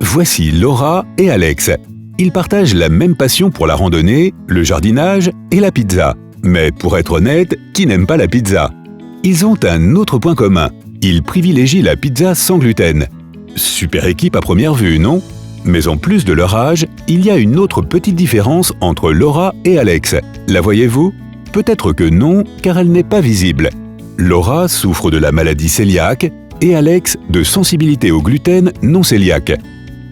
Voici Laura et Alex. Ils partagent la même passion pour la randonnée, le jardinage et la pizza. Mais pour être honnête, qui n'aime pas la pizza? Ils ont un autre point commun. Ils privilégient la pizza sans gluten. Super équipe à première vue, non? Mais en plus de leur âge, il y a une autre petite différence entre Laura et Alex. La voyez-vous? Peut-être que non, car elle n'est pas visible. Laura souffre de la maladie cœliaque et Alex de sensibilité au gluten non cœliaque.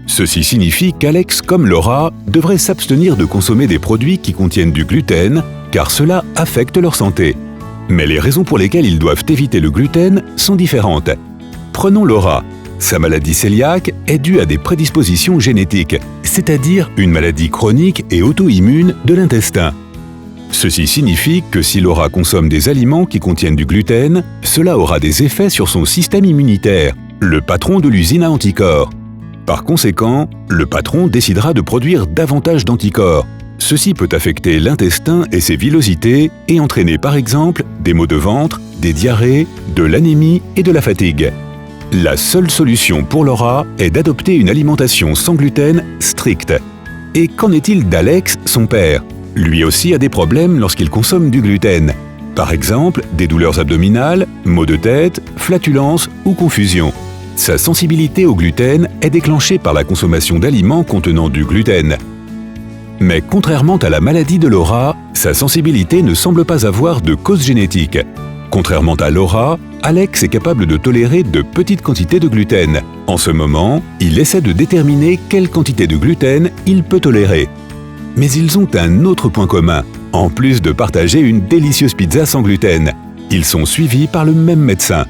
Ceci signifie qu'Alex, comme Laura, devrait s'abstenir de consommer des produits qui contiennent du gluten, car cela affecte leur santé. Mais les raisons pour lesquelles ils doivent éviter le gluten sont différentes. Prenons Laura. Sa maladie cœliaque est due à des prédispositions génétiques, c'est-à-dire une maladie chronique et auto-immune de l'intestin. Ceci signifie que si Laura consomme des aliments qui contiennent du gluten, cela aura des effets sur son système immunitaire, le patron de l'usine à anticorps. Par conséquent, le patron décidera de produire davantage d'anticorps. Ceci peut affecter l'intestin et ses villosités et entraîner par exemple des maux de ventre, des diarrhées, de l'anémie et de la fatigue. La seule solution pour Laura est d'adopter une alimentation sans gluten stricte. Et qu'en est-il d'Alex, son père? Lui aussi a des problèmes lorsqu'il consomme du gluten. Par exemple, des douleurs abdominales, maux de tête, flatulences ou confusion. Sa sensibilité au gluten est déclenchée par la consommation d'aliments contenant du gluten. Mais contrairement à la maladie de Laura, sa sensibilité ne semble pas avoir de cause génétique. Contrairement à Laura, Alex est capable de tolérer de petites quantités de gluten. En ce moment, il essaie de déterminer quelle quantité de gluten il peut tolérer. Mais ils ont un autre point commun. En plus de partager une délicieuse pizza sans gluten, ils sont suivis par le même médecin.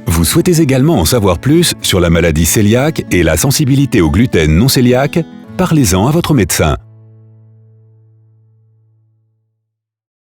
Vous souhaitez également en savoir plus sur la maladie cœliaque et la sensibilité au gluten non cœliaque? Parlez-en à votre médecin.